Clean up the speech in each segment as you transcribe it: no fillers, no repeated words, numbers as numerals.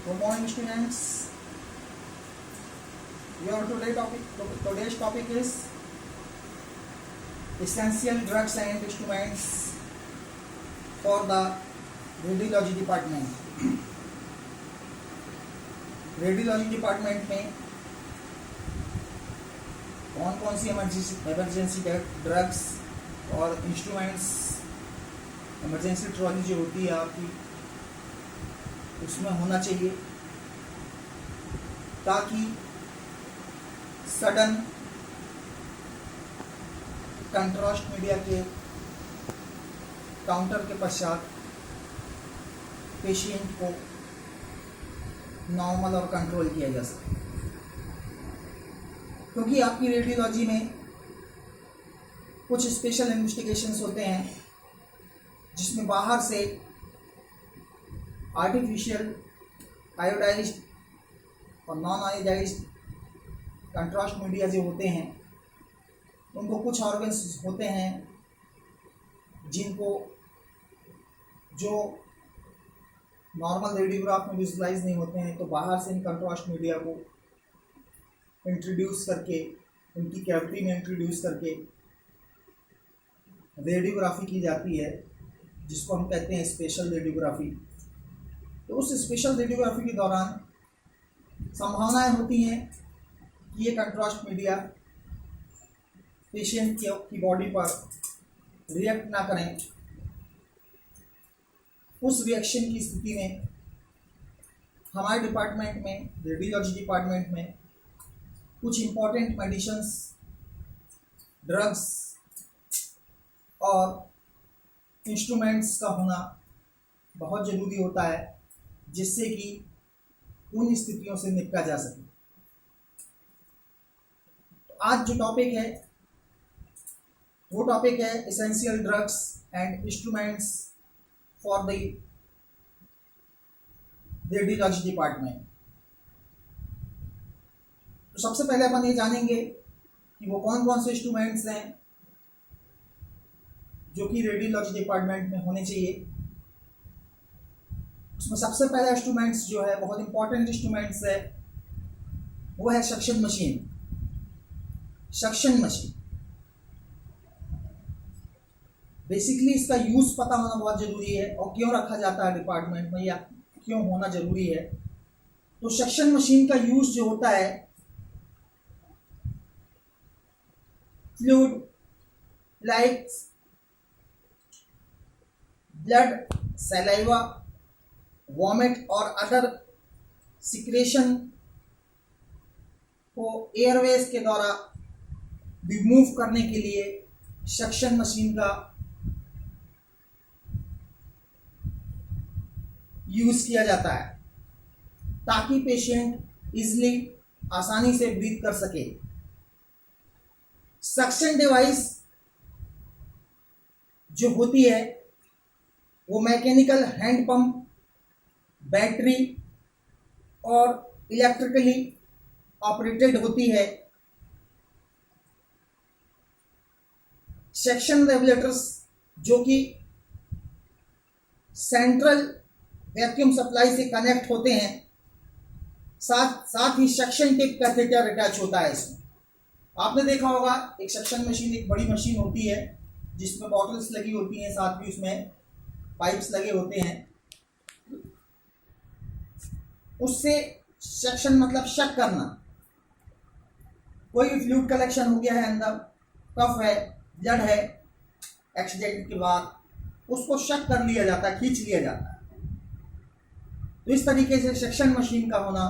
Good morning, students. Today's topic is essential drugs and instruments for the radiology department. Radiology department में कौन कौन सी emergency drugs और instruments, emergency trolley जो होती है आपकी, उसमें होना चाहिए ताकि सडन कंट्रास्ट मीडिया के काउंटर के पश्चात पेशेंट को नॉर्मल और कंट्रोल किया जा सके। क्योंकि आपकी रेडियोलॉजी में कुछ स्पेशल इन्वेस्टिगेशंस होते हैं जिसमें बाहर से आर्टिफिशियल आयोडाइज्ड और नॉन आयोडाइज्ड कंट्रास्ट मीडिया जो होते हैं, उनको कुछ ऑर्गन्स होते हैं जिनको जो नॉर्मल रेडियोग्राफ में विजुलाइज नहीं होते हैं, तो बाहर से इन कंट्रास्ट मीडिया को इंट्रोड्यूस करके, उनकी कैविटी में इंट्रोड्यूस करके रेडियोग्राफी की जाती है, जिसको हम कहते हैं स्पेशल रेडियोग्राफी। तो उस स्पेशल रेडियोग्राफी के दौरान संभावनाएं होती हैं कि ये कंट्रास्ट मीडिया पेशेंट की बॉडी पर रिएक्ट ना करें। उस रिएक्शन की स्थिति में हमारे डिपार्टमेंट में, रेडियोलॉजी डिपार्टमेंट में, कुछ इम्पॉर्टेंट मेडिसिन्स, ड्रग्स और इंस्ट्रूमेंट्स का होना बहुत ज़रूरी होता है, जिससे कि उन स्थितियों से निपटा जा सके। तो आज जो टॉपिक है वो टॉपिक है essential drugs and instruments for the radiology department. तो सबसे पहले अपन ये जानेंगे कि वो कौन कौन से इंस्ट्रूमेंट्स हैं जो कि रेडियोलॉजी डिपार्टमेंट में होने चाहिए। उसमें सबसे पहला इंस्ट्रूमेंट्स जो है, बहुत इंपॉर्टेंट इंस्ट्रूमेंट्स है, वो है suction machine. Suction machine basically इसका यूज़ पता होना बहुत ज़रूरी है, और क्यों रखा जाता है डिपार्टमेंट में या क्यों होना ज़रूरी है। तो सक्शन मशीन का यूज़ जो होता है, fluid like blood, saliva, vomit और अदर सिक्रेशन को एयरवेज के द्वारा रिमूव करने के लिए सक्शन मशीन का यूज़ किया जाता है, ताकि पेशेंट इजीली, आसानी से ब्रीथ कर सके। सक्शन डिवाइस जो होती है वो मैकेनिकल हैंड पंप, बैटरी और इलेक्ट्रिकली ऑपरेटेड होती है। सक्शन रेगुलेटर्स जो कि सेंट्रल वैक्यूम सप्लाई से कनेक्ट होते हैं, साथ ही सक्शन टिप कैथेटर अटैच होता है इसमें। आपने देखा होगा एक सक्शन मशीन, एक बड़ी मशीन होती है जिसमें बॉटल्स लगी होती हैं, साथ ही उसमें पाइप्स लगे होते हैं। उससे सक्शन मतलब शक करना, कोई भी फ्लूइड कलेक्शन हो गया है अंदर, कफ है, ब्लड है, एक्सीडेंट के बाद उसको शक कर लिया जाता है, खींच लिया जाता है। तो इस तरीके से सक्शन मशीन का होना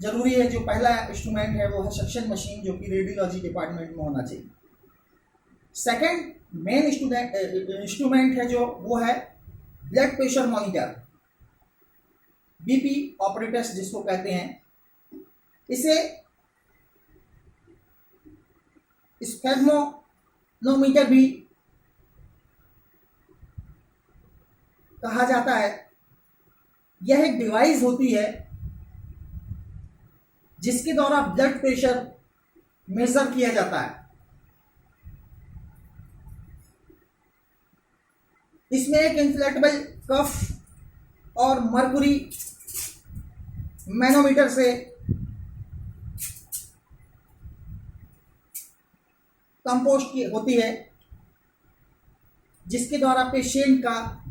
जरूरी है। जो पहला इंस्ट्रूमेंट है वो है सक्शन मशीन, जो कि रेडियोलॉजी डिपार्टमेंट में होना चाहिए। सेकंड मेन इंस्ट्रूमेंट है जो, वो है blood pressure monitor, BP operators जिसको कहते हैं। इसे स्फेग्मोनोमीटर भी कहा जाता है। यह एक डिवाइस होती है जिसके द्वारा ब्लड प्रेशर मेजर किया जाता है। इसमें एक इन्फ्लेटेबल कफ और मर्कुरी मैनोमीटर से कंपोस्ट की होती है, जिसके द्वारा पेशेंट का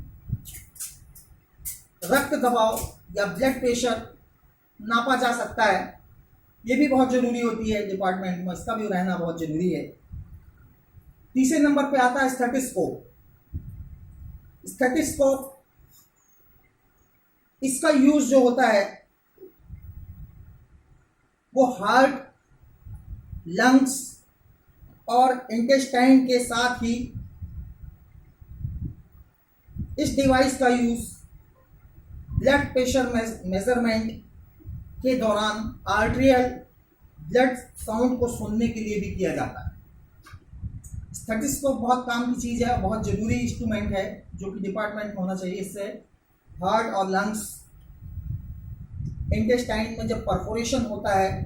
रक्त दबाव या ब्लड प्रेशर नापा जा सकता है। ये भी बहुत ज़रूरी होती है डिपार्टमेंट में, इसका भी रहना बहुत ज़रूरी है। तीसरे नंबर पे आता है स्टेथोस्कोप। स्टेथोस्कोप, इसका यूज जो होता है वो हार्ट, लंग्स और इंटेस्टाइन के साथ ही इस डिवाइस का यूज ब्लड प्रेशर मेजरमेंट के दौरान आर्टेरियल ब्लड साउंड को सुनने के लिए भी किया जाता है। स्टेथोस्कोप बहुत काम की चीज़ है, बहुत ज़रूरी इंस्ट्रूमेंट है जो कि डिपार्टमेंट में होना चाहिए। इससे हार्ट और लंग्स, इंटेस्टाइन में जब परफोरेशन होता है,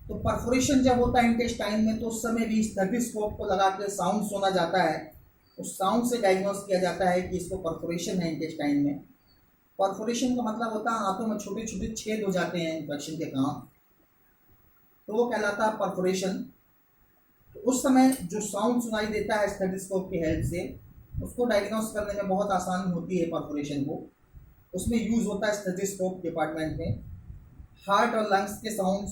तो परफोरेशन जब होता है इंटेस्टाइन में, तो उस समय भी स्टेथोस्कोप को लगा के साउंड सुना जाता है। उस साउंड से डायग्नोस किया जाता है कि इसको परफोरेशन है इंटेस्टाइन में। परफोरेशन का मतलब होता है हाथों में छोटे छोटे छेद हो जाते हैं इन्फेक्शन के कारण, तो वो कहलाता है परफोरेशन। तो उस समय जो साउंड सुनाई देता है स्टेथोस्कोप की हेल्प से, उसको डायग्नोस करने में बहुत आसानी होती है परफोरेशन को। उसमें यूज़ होता है स्टेथोस्कोप डिपार्टमेंट में। हार्ट और लंग्स के साउंड,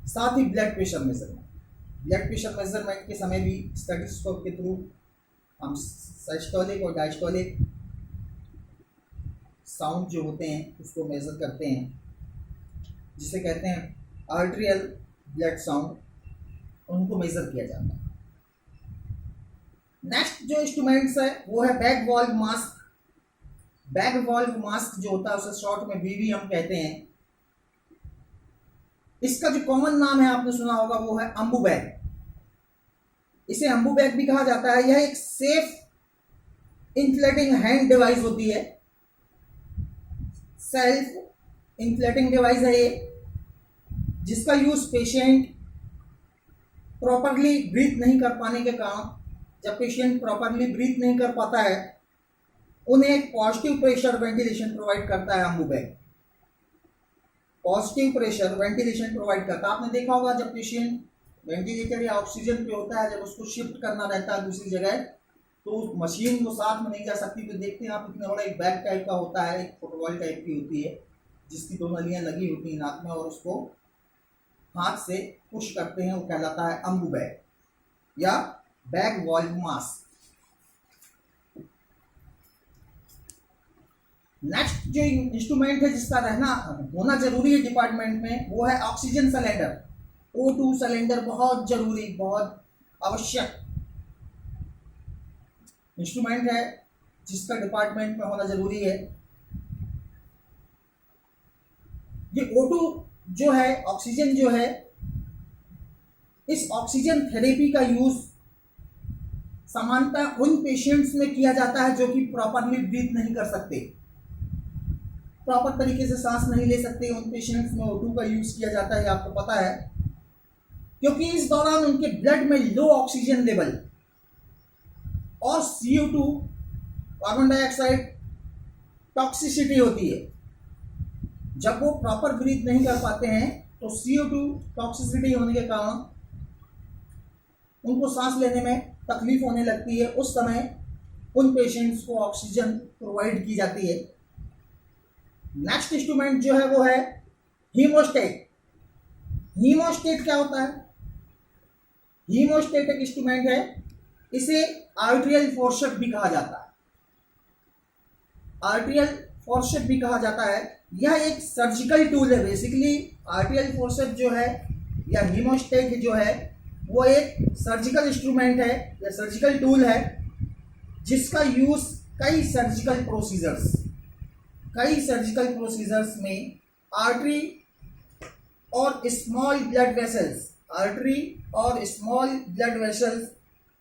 साथ ही ब्लड प्रेशर मेजरमेंट के समय भी स्टेथोस्कोप के थ्रू हम सिस्टोलिक और डायस्टोलिक साउंड जो होते हैं उसको मेज़र करते हैं, जिसे कहते हैं आर्टेरियल ब्लड साउंड, उनको मेज़र किया जाता है। नेक्स्ट जो इंस्ट्रूमेंट्स है वो है bag valve mask. Bag valve mask जो होता है उसे शॉर्ट में बीवी हम कहते हैं। इसका जो कॉमन नाम है आपने सुना होगा वो है अम्बू बैग। इसे अम्बू बैग भी कहा जाता है। यह एक सेफ इन्फ्लेटिंग हैंड डिवाइस होती है, सेल्फ इन्फ्लेटिंग डिवाइस है ये, जिसका यूज पेशेंट प्रॉपरली ब्रीथ नहीं कर पाने के कारण, जब पेशेंट प्रॉपरली ब्रीथ नहीं कर पाता है, उन्हें एक पॉजिटिव प्रेशर वेंटिलेशन प्रोवाइड करता है Ambu bag. Positive pressure ventilation provide करता है। आपने देखा होगा जब पेशेंट वेंटिलेटर या ऑक्सीजन पे होता है, जब उसको शिफ्ट करना रहता है दूसरी जगह, तो उस मशीन को साथ में नहीं जा सकती, तो देखते हैं आप इतना बड़ा एक बैग टाइप का होता है, एक फुटबॉल टाइप की होती है, जिसकी दो नलियाँ लगी होती हैं नाक में, और उसको हाथ से पुश करते हैं, वो कहलाता है अम्बू बैग या बैग वॉल्व मास्क। नेक्स्ट जो इंस्ट्रूमेंट है जिसका होना जरूरी है डिपार्टमेंट में, वो है ऑक्सीजन सिलेंडर। O2 सिलेंडर बहुत जरूरी, बहुत आवश्यक इंस्ट्रूमेंट है जिसका डिपार्टमेंट में होना जरूरी है। ये O2 जो है, ऑक्सीजन जो है, इस ऑक्सीजन थेरेपी का यूज सामान्यतः उन पेशेंट्स में किया जाता है जो कि प्रॉपरली ब्रीथ नहीं कर सकते, प्रॉपर तरीके से सांस नहीं ले सकते। उन पेशेंट्स में O2 का यूज किया जाता है, आपको पता है, क्योंकि इस दौरान उनके ब्लड में लो ऑक्सीजन लेवल और CO2 कार्बन डाइऑक्साइड टॉक्सिसिटी होती है। जब वो प्रॉपर ब्रीथ नहीं कर पाते हैं तो CO2 टॉक्सिसिटी होने के कारण उनको सांस लेने में तकलीफ होने लगती है। उस समय उन पेशेंट्स को ऑक्सीजन प्रोवाइड की जाती है। नेक्स्ट इंस्ट्रूमेंट जो है वो है हीमोस्टेट। हीमोस्टेट क्या होता है? हीमोस्टेट एक इंस्ट्रूमेंट है, इसे आर्टेरियल फोर्सेप्स भी कहा जाता है। आर्टेरियल फोर्सेप्स भी कहा जाता है। यह एक सर्जिकल टूल है। बेसिकली आर्टेरियल फोर्सेप्स जो है या हीमोस्टेट जो है वो एक सर्जिकल इंस्ट्रूमेंट है या सर्जिकल टूल है, जिसका यूज कई सर्जिकल प्रोसीजर्स में आर्टरी और स्मॉल ब्लड वेसल्स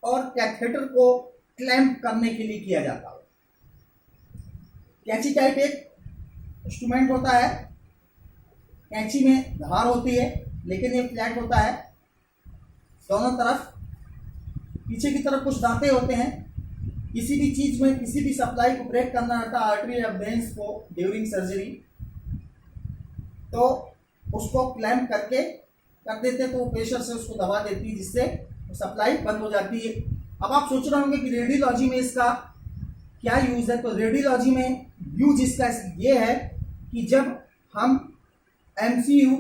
और कैथेटर को क्लैंप करने के लिए किया जाता है। कैंची टाइप एक इंस्ट्रूमेंट होता है। कैंची में धार होती है, लेकिन ये फ्लैट होता है। दोनों तरफ पीछे की तरफ कुछ दांते होते हैं, किसी भी चीज़ में किसी भी सप्लाई को ब्रेक करना रहता है आर्टरी या वेन्स को ड्यूरिंग सर्जरी, तो उसको क्लैम्प करके कर देते तो प्रेशर से उसको दबा देती है, जिससे सप्लाई बंद हो जाती है। अब आप सोच रहे होंगे कि रेडियोलॉजी में इसका क्या यूज़ है। तो रेडियोलॉजी में यूज इसका ये है कि जब हम MCU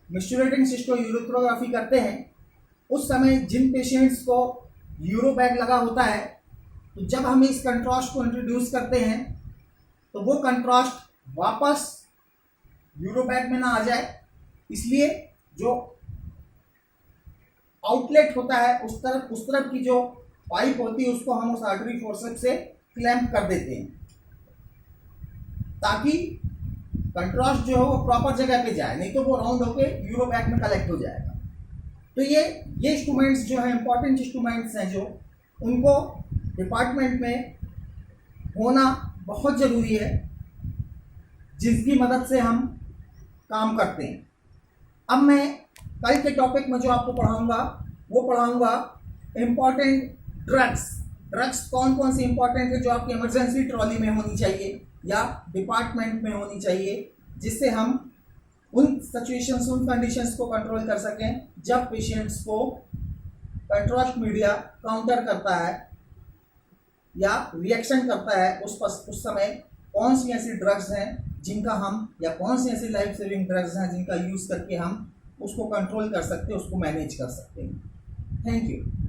मिस्चुरेटिंग सिस्टोयूरेथ्रोग्राफी करते हैं, उस समय जिन पेशेंट्स को यूरो बैग लगा होता है, तो जब हम इस कंट्रास्ट को इंट्रोड्यूस करते हैं तो वो कंट्रास्ट वापस यूरो बैग में ना आ जाए, इसलिए जो आउटलेट होता है उस तरफ की जो पाइप होती है उसको हम उस आर्टरी फोर्सेप्स से क्लैंप कर देते हैं, ताकि कंट्रास्ट जो है वो प्रॉपर जगह पे जाए, नहीं तो वो राउंड होके यूरो बैग में कलेक्ट हो जाएगा। तो ये इंस्ट्रूमेंट्स जो है इंपॉर्टेंट इंस्ट्रूमेंट्स हैं, जो उनको डिपार्टमेंट में होना बहुत ज़रूरी है, जिसकी मदद से हम काम करते हैं। अब मैं कल के टॉपिक में जो आपको पढ़ाऊंगा वो पढ़ाऊंगा इम्पॉर्टेंट ड्रग्स कौन कौन सी इंपॉर्टेंट है जो आपकी इमरजेंसी ट्रॉली में होनी चाहिए या डिपार्टमेंट में होनी चाहिए, जिससे हम उन सिचुएशंस उन कंडीशंस को कंट्रोल कर सकें जब पेशेंट्स को कंट्रास्ट मीडिया काउंटर करता है या रिएक्शन करता है। उस समय कौन सी ऐसी ड्रग्स हैं जिनका हम, या कौन सी ऐसी लाइफ सेविंग ड्रग्स हैं जिनका यूज़ करके हम उसको कंट्रोल कर सकते हैं, उसको मैनेज कर सकते हैं। Thank you.